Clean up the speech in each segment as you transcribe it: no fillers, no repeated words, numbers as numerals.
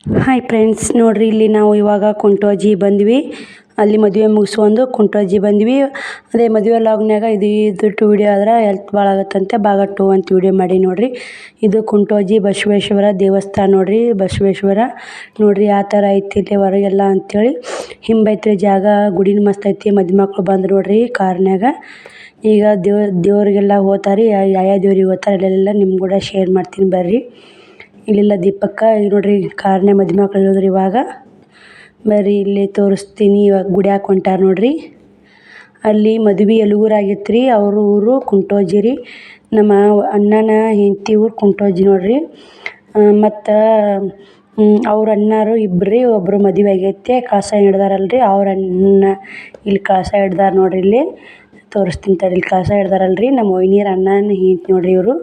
Hi friends, ನೋಡ್ರಿ ಇಲ್ಲಿ ನಾವು ಇವಾಗ ಕುಂಟೋಜಿ ಬಂದ್ವಿ. ಅಲ್ಲಿ ಮದುವೆ ಮುಗಿಸ್ಕೊಂಡು ಕುಂಟೋಜಿ ಬಂದ್ವಿ. ಅದೇ ಮದುವೆ ಲಾಗ್ನಾಗ ಇದು ವಿಡಿಯೋ ಆದ್ರೆ ಹೆಲ್ತ್ ಭಾಳ ಆಗುತ್ತಂತೆ ಭಾಗ 2 ಅಂತ ವಿಡಿಯೋ ಮಾಡಿ ನೋಡ್ರಿ. ಇದು ಕುಂಟೋಜಿ ಬಸವೇಶ್ವರ ದೇವಸ್ಥಾನ ನೋಡ್ರಿ. ಬಸವೇಶ್ವರ ನೋಡ್ರಿ ಯಾವ ಥರ ಐತಿ ಇಲ್ಲಿ ಹೊರಗೆಲ್ಲ ಅಂತೇಳಿ. ಹಿಂಬೈತ್ರಿ ಜಾಗ, ಗುಡಿನ ಮಸ್ತ್ ಐತಿ. ಮಕ್ಕಳು ಬಂದು ನೋಡ್ರಿ ಕಾರ್ನಾಗ. ಈಗ ದೇವ್ರಿಗೆಲ್ಲ ಹೋಗ್ತಾರೆ. ಯಾವ ದೇವ್ರಿಗೆ ಹೋಗ್ತಾರೆ ಅಲ್ಲೆಲ್ಲ ನಿಮ್ಮ ಕೂಡ ಶೇರ್ ಮಾಡ್ತೀನಿ ಬರ್ರಿ. ಇಲ್ಲೆಲ್ಲ ದೀಪಕ್ಕ ನೋಡ್ರಿ ಕಾರ್ನೆ ಮಕ್ಕಳು ಇರೋದ್ರಿ. ಇವಾಗ ಬರ್ರಿ ಇಲ್ಲಿ ತೋರಿಸ್ತೀನಿ. ಇವಾಗ ಗುಡಿಯಾಗ ಹೊಂಟಾರ ನೋಡ್ರಿ. ಅಲ್ಲಿ ಮದುವೆ ಎಲುಗೂರಾಗಿತ್ತು ರೀ. ಅವ್ರ ಊರು ಕುಂಟೋಜಿ ರೀ. ನಮ್ಮ ಅಣ್ಣನ ಹೆಂಡತಿ ಊರು ಕುಂಟೋಜಿ ನೋಡ್ರಿ. ಮತ್ತು ಅವ್ರ ಅಣ್ಣಾರು ಇಬ್ಬರು ಒಬ್ಬರು ಮದುವೆ ಆಗೈತೆ. ಕಳಸ ಹಿಡ್ದಾರಲ್ರಿ ಅವ್ರ ಅಣ್ಣ. ಇಲ್ಲಿ ಕಳಸ ಹಿಡ್ದಾರ ನೋಡ್ರಿ. ಇಲ್ಲಿ ತೋರಿಸ್ತೀನಿ ತಡಿ. ಇಲ್ಲಿ ಕಳಸ ಹಿಡ್ದಾರಲ್ರಿ ನಮ್ಮ ವೈನಿಯರ ಅಣ್ಣನ ಹೆಂಡತಿ ನೋಡ್ರಿ. ಇವರು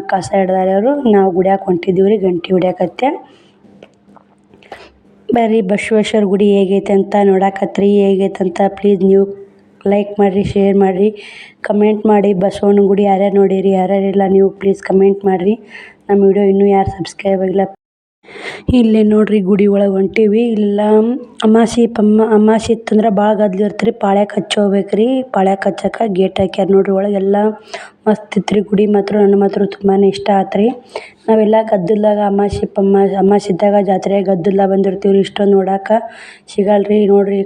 ಕಳಸ ಹಿಡ್ದಾರ. ಅವರು ನಾವು ಗುಡಿಯಾಗ ಹೊಂಟಿದ್ದೀವಿ ರೀ ಗಂಟೆ ಹೊಡ್ಯಾಕತ್ತೆ. ಬರ್ರಿ ಬಸವೇಶ್ವರ ಗುಡಿ ಹೇಗೈತೆ ಅಂತ ನೋಡಾಕತ್ರಿ. ಹೇಗೈತೆ ಅಂತ ಪ್ಲೀಸ್ ನೀವು ಲೈಕ್ ಮಾಡಿರಿ, ಶೇರ್ ಮಾಡಿರಿ, ಕಮೆಂಟ್ ಮಾಡಿ. ಬಸವಣ್ಣನ ಗುಡಿ ಯಾರ್ಯಾರು ನೋಡಿರಿ, ಯಾರ್ಯಾರಿಲ್ಲ ನೀವು ಪ್ಲೀಸ್ ಕಮೆಂಟ್ ಮಾಡಿರಿ. ನಮ್ಮ ವಿಡಿಯೋ ಇನ್ನೂ ಯಾರು ಸಬ್ಸ್ಕ್ರೈಬ್ ಆಗಿಲ್ಲ. ಇಲ್ಲೇ ನೋಡ್ರಿ ಗುಡಿ ಒಳಗೆ ಹೊಂಟೀವಿ. ಇಲ್ಲ ಅಮಾಸೆ ಇತ್ತಂದ್ರೆ ಭಾಳ ಗದ್ದಲ ಇರ್ತೀರಿ. ಪಾಳ್ಯಕ್ಕೆ ಹಚ್ಚೋಗ್ಬೇಕು ರೀ. ಪಾಳ್ಯಕ್ಕೆ ಹಚ್ಚಕ್ಕೆ ಗೇಟ್ ಹಾಕ್ಯಾರ ನೋಡ್ರಿ. ಒಳಗೆಲ್ಲ ಮಸ್ತ್ ಇತ್ತು ರೀ ಗುಡಿ. ಮಾತ್ರ ನನಗೆ ಮಾತ್ರ ತುಂಬಾ ಇಷ್ಟ ಆಯ್ತು ರೀ. ನಾವೆಲ್ಲ ಗದ್ದಲ್ದಾಗ ಅಮಾಸೆ ಇದ್ದಾಗ ಜಾತ್ರೆ ಗದ್ದಲ್ದಾಗ ಬಂದಿರ್ತೀವಿ ರೀ. ಇಷ್ಟೊಂದು ನೋಡಕ್ಕೆ ಸಿಗಲ್ರಿ. ನೋಡ್ರಿ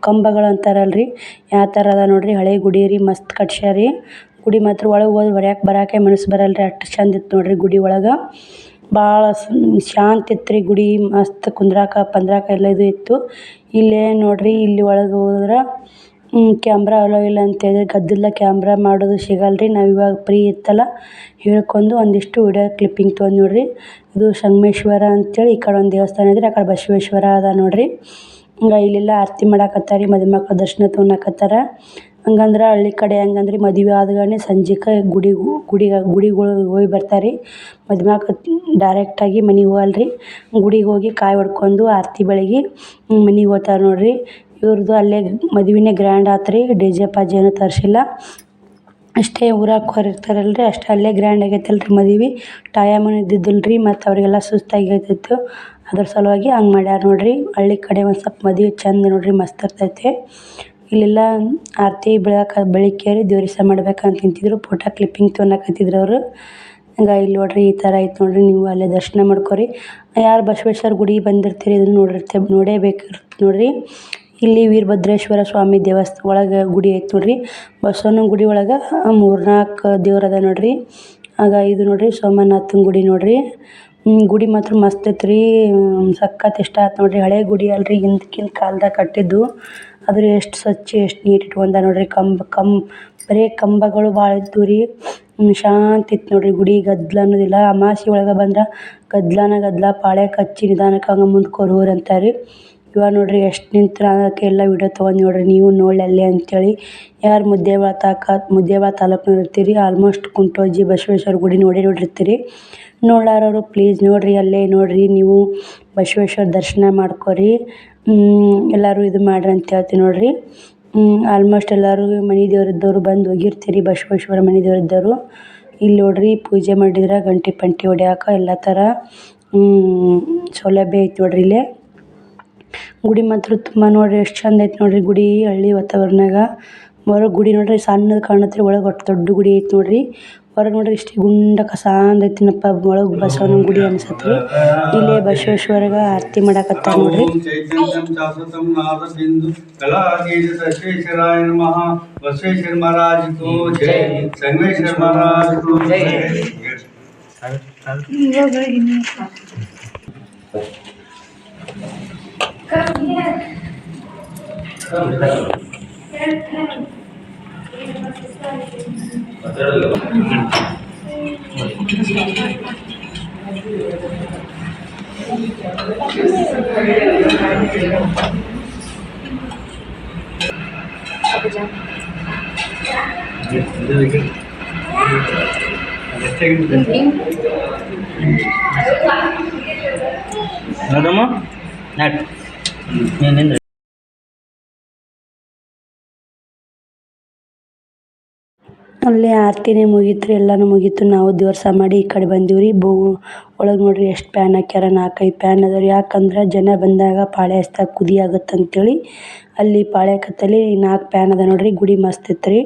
ಕಂಬಗಳು ಅಂತಾರಲ್ರಿ ಯಾವ ಥರ ಅದ ನೋಡ್ರಿ. ಹಳೆ ಗುಡಿ ರೀ. ಮಸ್ತ್ ಕಟ್ಸ್ಯಾರ ರೀ ಗುಡಿ. ಮಾತ್ರ ಒಳಗೆ ಹೋಗಿ ಬರೋಕೆ ಮನಸ್ಸು ಬರಲ್ರಿ. ಅಷ್ಟು ಚಂದ ಇತ್ತು ನೋಡ್ರಿ ಗುಡಿ ಒಳಗೆ. ಭಾಳ ಶಾಂತಿ ಇತ್ತು ರೀ ಗುಡಿ. ಮಸ್ತ್ ಪಂದ್ರಾಕ ಎಲ್ಲ ಇದು ಇತ್ತು. ಇಲ್ಲೇ ನೋಡ್ರಿ ಇಲ್ಲಿ ಒಳಗೆ ಹೋದ್ರೆ ಕ್ಯಾಮ್ರಾ ಅಲೋ ಇಲ್ಲ ಅಂತೇಳಿ ಗದ್ದಲ್ದಾಗ ಕ್ಯಾಮ್ರಾ ಮಾಡೋದು ಸಿಗಲ್ರಿ. ನಾವು ಇವಾಗ ಫ್ರೀ ಇತ್ತಲ್ಲ ಹೇಳ್ಕೊಂಡು ಒಂದಿಷ್ಟು ವಿಡಿಯೋ ಕ್ಲಿಪ್ಪಿಂಗ್ ತೊಗೊಂಡು ನೋಡ್ರಿ. ಇದು ಸಂಗಮೇಶ್ವರ ಅಂತೇಳಿ ಈ ಕಡೆ ಒಂದು ದೇವಸ್ಥಾನ ಇದ್ರೆ ಆ ಕಡೆ ಬಸವೇಶ್ವರ ಅದ ನೋಡ್ರಿ. ಇಲ್ಲೆಲ್ಲ ಆರತಿ ಮಾಡಾಕತ್ತಾರ ರೀ. ಮಕ್ಕಳು ದರ್ಶನ ತೊಗೊಳಕತ್ತಾರ. ಹಂಗಂದ್ರೆ ಹಳ್ಳಿ ಕಡೆ ಹೆಂಗಂದ್ರೆ ಮದುವೆ ಆದ್ಗನೆ ಸಂಜೆಗೆ ಗುಡಿಗಳು ಹೋಗಿ ಬರ್ತಾರೆ ರೀ. ಮಕ್ಕಳು ಡೈರೆಕ್ಟಾಗಿ ಮನೆಗೆ ಹೋಗಲ್ರಿ. ಗುಡಿಗೆ ಹೋಗಿ ಕಾಯಿ ಹೊಡ್ಕೊಂಡು ಆರತಿ ಬೆಳಗಿ ಮನೆಗೆ ಹೋಗ್ತಾರೆ ನೋಡ್ರಿ. ಇವ್ರದ್ದು ಅಲ್ಲೇ ಮದುವೆನೇ ಗ್ರ್ಯಾಂಡ್ ಆಯ್ತು ರೀ. DJ ಪಾಜೆ ಏನೂ ತರಿಸಿಲ್ಲ. ಅಷ್ಟೇ ಊರಾಗ ಹೊರಗಿರ್ತಾರಲ್ರಿ ಅಷ್ಟೇ ಅಲ್ಲೇ ಗ್ರ್ಯಾಂಡ್ ಆಗೈತಲ್ರಿ ಮದುವೆ. ಟೈಮೂ ಇದ್ದಿದ್ದಿಲ್ರಿ. ಮತ್ತು ಅವರಿಗೆಲ್ಲ ಸುಸ್ತಾಗಿರ್ತಿತ್ತು. ಅದ್ರ ಸಲುವಾಗಿ ಹಂಗೆ ಮಾಡ್ಯಾರ ನೋಡ್ರಿ. ಹಳ್ಳಿ ಕಡೆ ಒಂದು ಸ್ವಲ್ಪ ಮದುವೆ ಚಂದ ನೋಡ್ರಿ. ಮಸ್ತ್ ಇರ್ತೈತೆ. ಇಲ್ಲೆಲ್ಲ ಆರತಿ ಬೆಳಿಗ್ಗೆ ದೇವ್ರಿಗೆ ಮಾಡ್ಬೇಕಂತ ನಿಂತಿದ್ರು. ಫೋಟೋ ಕ್ಲಿಪ್ಪಿಂಗ್ ತೊಗೊಳಕತ್ತಿದ್ರು ಅವರು. ಇಲ್ಲಿ ನೋಡ್ರಿ ಈ ಥರ ಐತೆ ನೋಡ್ರಿ. ನೀವು ಅಲ್ಲೇ ದರ್ಶನ ಮಾಡ್ಕೊರಿ. ಯಾರು ಬಸವೇಶ್ವರ ಗುಡಿಗೆ ಬಂದಿರ್ತೀರಿ ಇದನ್ನು ನೋಡೇಬೇಕಿರುತ್ತೆ ನೋಡ್ರಿ. ಇಲ್ಲಿ ವೀರಭದ್ರೇಶ್ವರ ಸ್ವಾಮಿ ದೇವಸ್ಥಾನ ಒಳಗೆ ಗುಡಿ ಐತೆ ನೋಡ್ರಿ. ಬಸವಣ್ಣನ ಗುಡಿ ಒಳಗೆ 3-4 ದೇವ್ರು ಅದ ನೋಡ್ರಿ. ಆಗ ಇದು ನೋಡ್ರಿ ಸೋಮನಾಥನ ಗುಡಿ ನೋಡ್ರಿ. ಗುಡಿ ಮಾತ್ರ ಮಸ್ತ್ ಐತೆ ರೀ. ಸಖತ್ ಇಷ್ಟ ಆಯ್ತು ನೋಡ್ರಿ. ಹಳೆ ಗುಡಿ ಅಲ್ರಿ, ಹಿಂದ್ಕಿನ ಕಾಲ್ದಾಗ ಕಟ್ಟಿದ್ದು. ಆದ್ರೆ ಎಷ್ಟು ಸ್ವಚ್ಛ ಎಷ್ಟು ನೀಟ್ ಇಟ್ಕೊಂಡ ನೋಡ್ರಿ. ಬರೀ ಕಂಬಗಳು ಭಾಳ ಇದ್ದು ರೀ. ಶಾಂತಿ ಇತ್ತು ನೋಡ್ರಿ ಗುಡಿ. ಗದ್ದಲ ಅನ್ನೋದಿಲ್ಲ. ಅಮಾಸೆ ಒಳಗೆ ಬಂದ್ರೆ ಗದ್ದಲ ಪಾಳ್ಯಕ್ಕೆ ಹಚ್ಚಿ ನಿಧಾನಕ್ಕೆ ಹಂಗೆ ಮುಂದಕ್ಕೆ ಹೋರಿ ಅಂತಾರೆ. ಇವಾಗ ನೋಡ್ರಿ ಎಷ್ಟು ನಿಂತ್ರೆ ಅದಕ್ಕೆ ಎಲ್ಲ ವಿಡಿಯೋ ತೊಗೊಂಡು ನೋಡ್ರಿ. ನೀವು ನೋಡಿ ಅಲ್ಲೇ ಅಂತೇಳಿ. ಯಾರು ಮುದ್ದೇಬಿಹಾಳ ತಾಲೂಕ್ನಾಗ ಇರ್ತೀರಿ ಆಲ್ಮೋಸ್ಟ್ ಕುಂಟೋಜಿ ಬಸವೇಶ್ವರ ಗುಡಿ ನೋಡಿರ್ತೀರಿ. ನೋಡ್ಲಾರವರು ಪ್ಲೀಸ್ ನೋಡ್ರಿ. ಅಲ್ಲೇ ನೋಡ್ರಿ ನೀವು ಬಸವೇಶ್ವರ ದರ್ಶನ ಮಾಡ್ಕೊರಿ. ಎಲ್ಲರೂ ಇದು ಮಾಡ್ರಿ ಅಂತ ಹೇಳ್ತೀನಿ ನೋಡ್ರಿ. ಆಲ್ಮೋಸ್ಟ್ ಎಲ್ಲರೂ ಮನೆ ದೇವ್ರಿದ್ದವರು ಬಂದು ಹೋಗಿರ್ತೀರಿ. ಬಸವೇಶ್ವರ ಮನೆ ದೇವ್ರಿದ್ದವರು ಇಲ್ಲಿ ನೋಡ್ರಿ ಪೂಜೆ ಮಾಡಿದ್ರೆ ಗಂಟೆ ಪಂಟಿ ಹೊಡ್ಯಾಕ ಎಲ್ಲ ಥರ ಸೌಲಭ್ಯ ಐತೆ ನೋಡ್ರಿ. ಇಲ್ಲೇ ಗುಡಿ ಮಾತ್ರ ತುಂಬ ನೋಡ್ರಿ ಎಷ್ಟು ಚಂದ ಐತೆ ನೋಡ್ರಿ ಗುಡಿ. ಹಳ್ಳಿ ವಾತಾವರಣದಾಗ ಹೊರಗೆ ಗುಡಿ ನೋಡ್ರಿ ಸಣ್ಣದು ಕಾಣತ್ರಿ. ಒಳಗೆ ಒಟ್ಟು ದೊಡ್ಡ ಗುಡಿ ಐತೆ ನೋಡ್ರಿ. ಹೊರಗೆ ನೋಡ್ರಿ ಇಷ್ಟು ಗುಂಡ ಕಸಾಂದ ಐತಿನಪ್ಪ. ಒಳಗೆ ಬಸವಣ್ಣನ ಗುಡಿ ಅನ್ಸತ್ರಿ. ಇಲ್ಲೇ ಬಸವೇಶ್ವರಗೆ ಆರತಿ ಮಾಡಾಕತ್ತಾರ ನೋಡ್ರಿ. ಬಸವೇಶ್ವರ ಮಹಾರಾಜ್ ಕೋ ಜೈ. ಸಂಗಮೇಶ್ವರ ಮಹಾರಾಜ್ ಕೋ ಜೈ. ನೋಡಮ್ಮ ನೀನು ಅಲ್ಲೇ ಆರತಿನೇ ಮುಗೀತು ರೀ, ಎಲ್ಲನೂ ಮುಗೀತು. ನಾವು ದೇವ್ರ ಸಹ ಮಾಡಿ ಈ ಕಡೆ ಬಂದೀವಿ ರೀ. ಒಳಗೆ ನೋಡಿರಿ ಎಷ್ಟು ಪ್ಯಾನ್ ಹಾಕ್ಯಾರ, 4-5 ಪ್ಯಾನ್ ಅದಾವ ರೀ. ಯಾಕಂದ್ರೆ ಜನ ಬಂದಾಗ ಪಾಳೆ ಹಚ್ದಾಗ ಕುದಿ ಆಗುತ್ತೆ ಅಂತೇಳಿ ಅಲ್ಲಿ ಪಾಳೆ ಕತ್ತಲ್ಲಿ 4 ಪ್ಯಾನ್ ಅದ ನೋಡಿರಿ. ಗುಡಿ ಮಸ್ತ್ ಇತ್ತು ರೀ.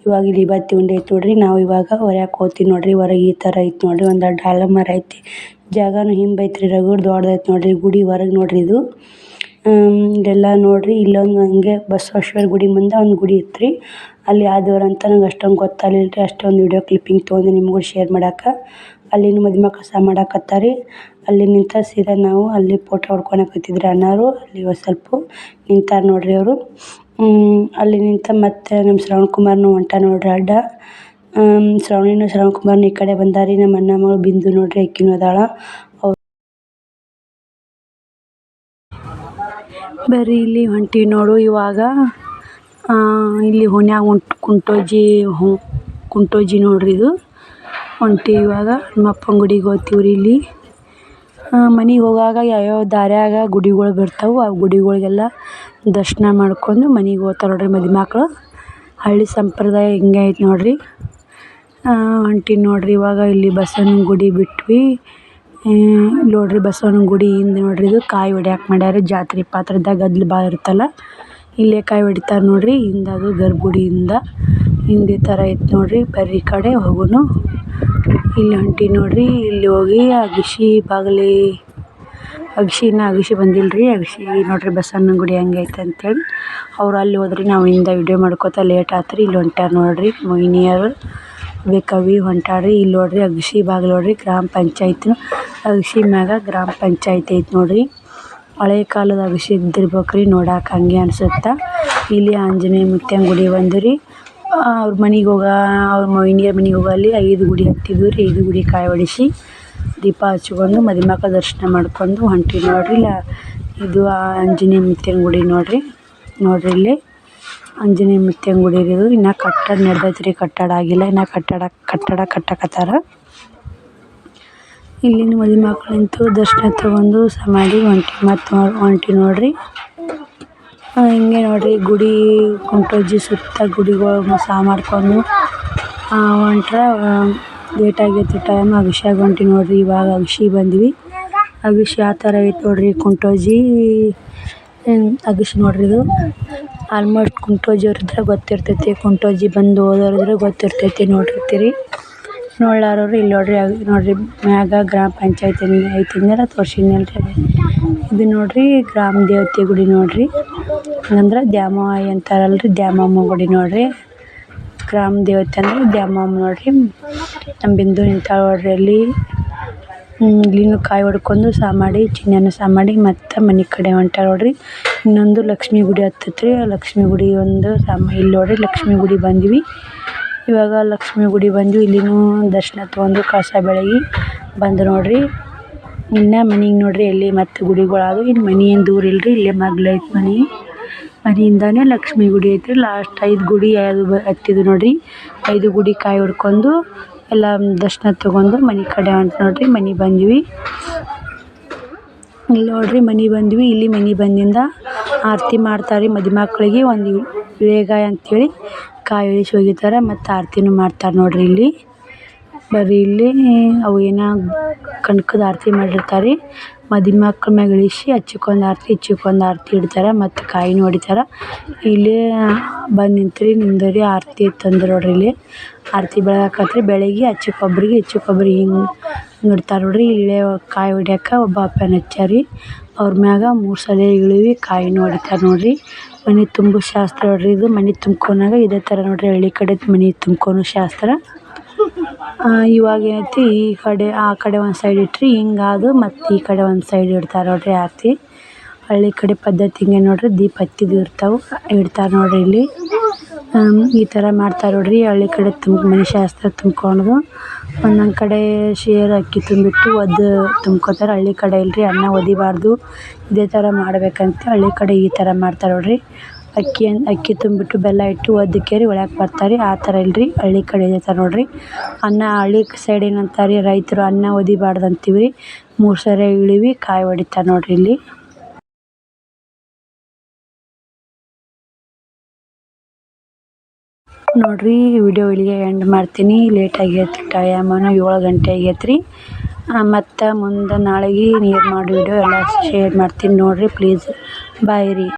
ಇವಾಗ ಇಲ್ಲಿ ಬತ್ತಿ ಉಂಡೆ ಐತೆ ನೋಡಿರಿ. ನಾವು ಇವಾಗ ಹೊರ್ಯಾಕೆ ಹೋಗ್ತೀವಿ ನೋಡಿರಿ. ಹೊರಗೆ ಈ ಥರ ಐತೆ ನೋಡಿರಿ, ಒಂದು ದೊಡ್ಡ ಆಲಮರ ಐತಿ. ಜಾಗನೂ ಹಿಂಬ ಐತೆ ರೀ, ರಗಡ್ ದೊಡ್ಡದೈತೆ ನೋಡಿರಿ. ಗುಡಿ ಹೊರಗೆ ನೋಡಿರಿ ಇದು. ಇದೆಲ್ಲ ನೋಡಿರಿ. ಇಲ್ಲೊಂದು ಹಂಗೆ ಬಸವೇಶ್ವರ ಗುಡಿ ಮುಂದೆ ಒಂದು ಗುಡಿ ಇತ್ತು ರೀ. ಅಲ್ಲಿ ಯಾವ ದೇವ್ರು ಅಂತ ನಂಗೆ ಅಷ್ಟೊಂದು ಗೊತ್ತಾಗಲಿಲ್ಲ ರೀ. ಅಷ್ಟೊಂದು ವೀಡಿಯೋ ಕ್ಲಿಪ್ಪಿಂಗ್ ತೊಗೊಂಡು ನಿಮಗೂ ಶೇರ್ ಮಾಡಕ್ಕೆ. ಅಲ್ಲಿನೂ ಮದುಮಕ್ಳು ಸಹ ಮಾಡಕತ್ತಾರ ರೀ. ಅಲ್ಲಿ ನಿಂತ ಸೀದಾ ನಾವು ಅಲ್ಲಿ ಫೋಟೋ ಹೊಡ್ಕೊಳಕತ್ತಿದ್ರು ಅಣ್ಣಾರು. ಅಲ್ಲಿ ಒಂದು ಸ್ವಲ್ಪ ನಿಂತಾರ ನೋಡಿರಿ ಅವರು. ಅಲ್ಲಿ ನಿಂತ ಮತ್ತೆ ನಮ್ಮ ಶ್ರವಣಕುಮಾರ್ನು ಹೊಂಟ ನೋಡಿರಿ ಅಡ್ಡ. ಶ್ರವಣಕುಮಾರ್ನು ಈ ಕಡೆ ಬಂದಾರಿ. ನಮ್ಮ ಅಣ್ಣ ಮಗಳು ಬಿಂದು ನೋಡಿರಿ, ಆಕಿನೂ ಅದಾಳ. ಬರ್ರಿ ಇಲ್ಲಿ ಹೊಂಟೀವಿ ನೋಡು. ಇವಾಗ ಇಲ್ಲಿ ಓಣ್ಯಾಗ ಕುಂಟೋಜಿ ನೋಡ್ರಿ ಇದು. ಹೊಂಟೀವಿ ಇವಾಗ ನಮ್ಮ ಅಪ್ಪನ ಗುಡಿಗೆ ಹೋಗ್ತೀವಿ ರೀ. ಇಲ್ಲಿ ಮನೆಗೆ ಹೋಗಾಗ ಯಾವ್ಯಾವ ದಾರ್ಯಾಗ ಗುಡಿಗಳು ಬರ್ತಾವೆ, ಆ ಗುಡಿಗಳಿಗೆಲ್ಲ ದರ್ಶನ ಮಾಡ್ಕೊಂಡು ಮನೆಗೆ ಹೋಗ್ತಾರೆ ನೋಡಿರಿ ಮದುಮಕ್ಳು. ಹಳ್ಳಿ ಸಂಪ್ರದಾಯ ಹಿಂಗೆ ಐತೆ ನೋಡಿರಿ. ಹೊಂಟೀವಿ ನೋಡಿರಿ ಇವಾಗ. ಇಲ್ಲಿ ಬಸವನ ಗುಡಿ ಬಿಟ್ವಿ ನೋಡಿರಿ. ಬಸವನ ಗುಡಿ ಹಿಂದೆ ನೋಡಿರಿ ಇದು ಕಾಯಿ ಹೊಡ್ಯಾಕೆ ಮಾಡ್ಯಾರ. ಜಾತ್ರೆ ಪಾತ್ರೆದಾಗ ಗದ್ದಲ ಭಾಳ ಇರುತ್ತಲ್ಲ, ಇಲ್ಲೇ ಕಾಯಿ ಹೊಡಿತಾರೆ ನೋಡಿರಿ. ಹಿಂದೆ ಅದು ಗರ್ಭಗುಡಿಯಿಂದ ಹಿಂದೆ ಥರ ಐತೆ ನೋಡಿರಿ. ಬರ್ರಿ ಈ ಕಡೆ ಹೋಗೋನು. ಇಲ್ಲಿ ಹೊಂಟೀವಿ ನೋಡಿರಿ. ಇಲ್ಲಿ ಹೋಗಿ ಅಗಶಿ ಬಂದಿಲ್ಲ ರೀ. ಅಗಶಿ ನೋಡಿರಿ ಬಸವನ ಗುಡಿ ಹೆಂಗೆ ಐತೆ ಅಂತೇಳಿ. ಅವ್ರು ಅಲ್ಲಿ ಹೋದ್ರಿ, ನಾವು ಹಿಂದೆ ವಿಡಿಯೋ ಮಾಡ್ಕೋತ ಲೇಟ್ ಆಯ್ತು ರೀ. ಇಲ್ಲಿ ಹೊಂಟ್ಯಾರ ನೋಡಿರಿ ಮೊಯ್ನಿಯರು ಕವಿ ಹೊಂಟಾಡ್ರಿ. ಇಲ್ಲಿ ನೋಡಿರಿ ಅಗಶಿ ಬಾಗಿಲು ನೋಡಿರಿ. ಗ್ರಾಮ ಪಂಚಾಯತ್ನು ಅಗಶಿ ಮ್ಯಾಗ ಗ್ರಾಮ ಪಂಚಾಯತಿ ಐತೆ ನೋಡಿರಿ. ಹಳೆ ಕಾಲದ ಅಗಶಿ ಇದ್ದಿರ್ಬೇಕು ರೀ, ನೋಡಕ್ಕೆ ಹಂಗೆ ಅನ್ಸುತ್ತೆ. ಇಲ್ಲಿ ಆಂಜನೇಯ ಮುತ್ಯನ ಗುಡಿ ಬಂದ್ವಿ. ಅವ್ರ ಮನೆಗೆ ಅವ್ರ ಮೊಯ್ನಿಯರ ಮನೆಗೆ ಹೋಗಲ್ಲಿ 5 ಗುಡಿ ಹತ್ತಿದ್ವಿ ರೀ. 5 ಗುಡಿ ಕಾಯಿ ಹೊಡಿಸಿ ದೀಪ ಹಚ್ಕೊಂಡು ಮದುಮಕ್ಳ ದರ್ಶನ ಮಾಡ್ಕೊಂಡು ಹೊಂಟೀವಿ ನೋಡಿರಿ. ಇಲ್ಲ ಇದು ಆಂಜನೇಯ ಮುತ್ಯನ ಗುಡಿ ನೋಡಿರಿ. ಇಲ್ಲಿ ಆಂಜನೇಯ ಮುತ್ಯನ ಗುಡಿ ಇದು. ಇನ್ನು ಕಟ್ಟಡ ನಡೆದೈತೆ ರೀ, ಕಟ್ಟಡ ಆಗಿಲ್ಲ ಇನ್ನು. ಕಟ್ಟಡ ಕಟ್ಟಕತ್ತಾರ. ಇಲ್ಲಿನ ಮದುಮಕ್ಳಂತೂ ದರ್ಶನ ತೊಗೊಂಡು ಸಮಾಧಿ ಹೊಂಟೀವಿ ನೋಡಿರಿ. ಹಿಂಗೆ ನೋಡಿರಿ ಗುಡಿ ಕುಂಟೋಜಿ ಸುತ್ತ ಗುಡಿಗಳು ಸಹ ಮಾಡ್ಕೊಂಡು ಹೊಂಟ್ರೆ ಲೇಟ್ ಆಗೈತಿ ಟೈಮ್. ಅಗಶ್ಯಾಗ ಹೊಂಟೀವಿ ನೋಡಿರಿ. ಇವಾಗ ಅಗಶಿ ಬಂದ್ವಿ. ಅಗಶಿ ಆ ಥರ ಐತೆ ನೋಡಿರಿ. ಕುಂಟೋಜಿ ಅಗಶಿ ನೋಡಿರಿ ಇದು. ಆಲ್ಮೋಸ್ಟ್ ಕುಂಟೋಜಿ ಅವ್ರಿದ್ರೆ ಗೊತ್ತಿರ್ತೈತಿ, ಕುಂಟೋಜಿ ಬಂದು ಹೋದವ್ರಿದ್ರೆ ಗೊತ್ತಿರ್ತೈತಿ, ನೋಡಿರ್ತೀರಿ. ನೋಡ್ಲಾರವ್ರು ಇಲ್ಲಿ ನೋಡಿರಿ ಮ್ಯಾಗ ಗ್ರಾಮ ಪಂಚಾಯತಿ ಐತಿಂದ್ರೆ ತೋರ್ಸಿದ್ನಲ್ರಿ. ಇದು ನೋಡಿರಿ ಗ್ರಾಮ ದೇವತೆ ಗುಡಿ ನೋಡಿರಿ. ಅಂದ್ರೆ ದ್ಯಾಮವ್ವ ಅಂತಾರಲ್ರಿ, ದ್ಯಾಮವ್ವ ಗುಡಿ ನೋಡಿರಿ. ಗ್ರಾಮ ದೇವತೆ ಅಂದರೆ ದ್ಯಾಮವ್ವ ನೋಡಿರಿ. ನಮ್ಮ ಬಿಂದು ನಿಂತಾಳೆ ನೋಡಿರಿ ಅಲ್ಲಿ. ಇಲ್ಲಿನೂ ಕಾಯಿ ಹೊಡ್ಕೊಂಡು ಸಹ ಮಾಡಿ ಚಿನ್ನನ ಸಹ ಮಾಡಿ ಮತ್ತೆ ಮನೆ ಕಡೆ ಹೊಂಟಾರ ನೋಡಿರಿ. ಇನ್ನೊಂದು ಲಕ್ಷ್ಮೀ ಗುಡಿ ಹತ್ತೈತೆ ರೀ. ಲಕ್ಷ್ಮೀ ಗುಡಿ ಒಂದು ಇಲ್ಲಿ ನೋಡಿರಿ ಲಕ್ಷ್ಮೀ ಗುಡಿ ಬಂದ್ವಿ. ಇವಾಗ ಲಕ್ಷ್ಮೀ ಗುಡಿ ಬಂದ್ವಿ. ಇಲ್ಲಿನೂ ದರ್ಶನ ತೊಗೊಂಡು ಕಳಶ ಬೆಳಗಿ ಬಂದು ನೋಡಿರಿ. ಇನ್ನು ಮನೆಗೆ ನೋಡಿರಿ ಎಲ್ಲಿ ಮತ್ತು ಗುಡಿಗಳಾದವು. ಇನ್ನು ಮನೆ ಏನು ದೂರ ಇಲ್ಲರಿ, ಇಲ್ಲೇ ಮಗ್ಲು ಐತೆ ಮನೆಯಿಂದನೇ ಲಕ್ಷ್ಮೀ ಗುಡಿ ಐತೆ ರೀ. ಲಾಸ್ಟ್ 5 ಗುಡಿ ಹತ್ತಿದ್ವಿ ನೋಡಿರಿ. 5 ಗುಡಿ ಕಾಯಿ ಹೊಡ್ಕೊಂಡು ಎಲ್ಲ ದರ್ಶನ ತೊಗೊಂಡು ಮನೆ ಕಡೆ ಹೊಂಟು ನೋಡಿರಿ. ಮನೆ ಬಂದ್ವಿ. ಇಲ್ಲಿ ನೋಡಿರಿ ಮನೆ ಬಂದ್ವಿ. ಇಲ್ಲಿ ಮನೆ ಬಂದಿಂದ ಆರತಿ ಮಾಡ್ತಾರೆ ರೀ. ಮದುಮಕ್ಳಿಗೆ ಒಂದು ಇಳೆಗಾಯಿ ಅಂಥೇಳಿ ಕಾಯಿ ಇಳಿಸಿ ಹೋಗಿತಾರೆ. ಮತ್ತು ಆರತಿನೂ ಮಾಡ್ತಾರೆ ನೋಡಿರಿ ಇಲ್ಲಿ. ಬರ್ರಿ ಇಲ್ಲಿ ಅವು ಏನೋ ಕನಕದ ಆರತಿ ಮಾಡಿರ್ತಾರೆ ರೀ. ಮದುಮಕ್ಳ ಮ್ಯಾಗ ಇಳಿಸಿ ಹಚ್ಚಿಕೊಂದು ಆರತಿ ಇಚ್ಚಿಕೊಂದು ಆರತಿ ಇಡ್ತಾರೆ ಮತ್ತು ಕಾಯಿನೂ ಹೊಡಿತಾರೆ. ಇಲ್ಲಿ ಬಂದು ನಿಂದರಿ ಆರತಿ ತಂದ್ರು ನೋಡಿರಿ. ಇಲ್ಲಿ ಆರತಿ ಬೆಳಗಾಕತ್ರಿ. ಬೆಳಗ್ಗೆ ಅಚ್ಚಿ ಕೊಬ್ಬರಿಗೆ ಹಿಂಗೆ ಇಡ್ತಾರೆ ನೋಡಿರಿ. ಇಳೆ ಕಾಯಿ ಹೊಡ್ಯಾಕ ಒಬ್ಬ ಅಪ್ಪನ ಹಚ್ಚಾರ ರೀ. ಅವ್ರ ಮ್ಯಾಗ 3 ಸಲ ಇಳಿವಿ ಕಾಯಿನೂ ಹೊಡಿತಾರೆ ನೋಡಿರಿ. ಮನೆ ತುಂಬೋ ಶಾಸ್ತ್ರ ನೋಡಿರಿ ಇದು. ಮನೆ ತುಂಬ್ಕೊನಾಗ ಇದೇ ಥರ ನೋಡಿರಿ. ಹಳ್ಳಿ ಕಡೆ ಮನೆ ತುಂಬ್ಕೊನೋ ಶಾಸ್ತ್ರ. ಇವಾಗ ಏನೈತಿ ಆ ಕಡೆ ಒಂದು ಸೈಡ್ ಇಟ್ರಿ ಹಿಂಗಾದು ಮತ್ತು ಈ ಕಡೆ ಒಂದು ಸೈಡ್ ಇಡ್ತಾರೆ ನೋಡಿರಿ ಆರತಿ. ಹಳ್ಳಿ ಕಡೆ ಪದ್ಧತಿ ಹಿಂಗೆ ನೋಡಿರಿ. ದೀಪ ಹತ್ತಿದ್ದು ಇಡ್ತಾರೆ ನೋಡಿರಿ ಇಲ್ಲಿ. ಈ ಥರ ಮಾಡ್ತಾರೆ ನೋಡಿರಿ ಹಳ್ಳಿ ಕಡೆ. ಮನೆ ಶಾಸ್ತ್ರ ತುಂಬ್ಕೊಳೋದು. ಒಂದೊಂದು ಕಡೆ ಶೇರ್ ಅಕ್ಕಿ ತುಂಬಿಟ್ಟು ತುಂಬ್ಕೊತಾರೆ. ಹಳ್ಳಿ ಕಡೆ ಇಲ್ಲರಿ, ಅನ್ನ ಒದಿಬಾರ್ದು, ಇದೇ ಥರ ಮಾಡ್ಬೇಕಂತ ಹಳ್ಳಿ ಕಡೆ ಈ ಥರ ಮಾಡ್ತಾರೆ ನೋಡಿರಿ. ಅಕ್ಕಿ ತುಂಬಿಟ್ಟು ಬೆಲ್ಲ ಇಟ್ಟು ಒದ್ದಕ್ಕೇರಿ ಒಳಗೆ ಬರ್ತಾರೆ. ಆ ಥರ ಇಲ್ಲರಿ, ಹಳ್ಳಿ ಕಡೆ ಇದೇ ಥರ ನೋಡಿರಿ. ಹಳ್ಳಿ ಸೈಡ್ ಏನಂತಾರೆ ರೀ ರೈತರು, ಅನ್ನ ಒದಿಬಾರ್ದು ಅಂತೀವಿ ರೀ. 3 ಸರಿ ಇಳಿವಿ ಕಾಯಿ ಹೊಡಿತಾರೆ ನೋಡಿರಿ ಇಲ್ಲಿ. ನೋಡಿರಿ ವಿಡಿಯೋ ಇಲ್ಲಿಗೆ ಎಂಡ್ ಮಾಡ್ತೀನಿ. ಲೇಟ್ ಆಗೈತೆ, ಟೈಮನು 7 ಗಂಟೆ ಆಗೈತೆ ರೀ. ಮತ್ತು ಮುಂದೆ ನಾಳೆಗೆ ನೀರು ಮಾಡಿ ವಿಡಿಯೋ ಎಲ್ಲ ಶೇರ್ ಮಾಡ್ತೀನಿ ನೋಡಿರಿ ಪ್ಲೀಸ್. ಬಾಯ್ ರೀ.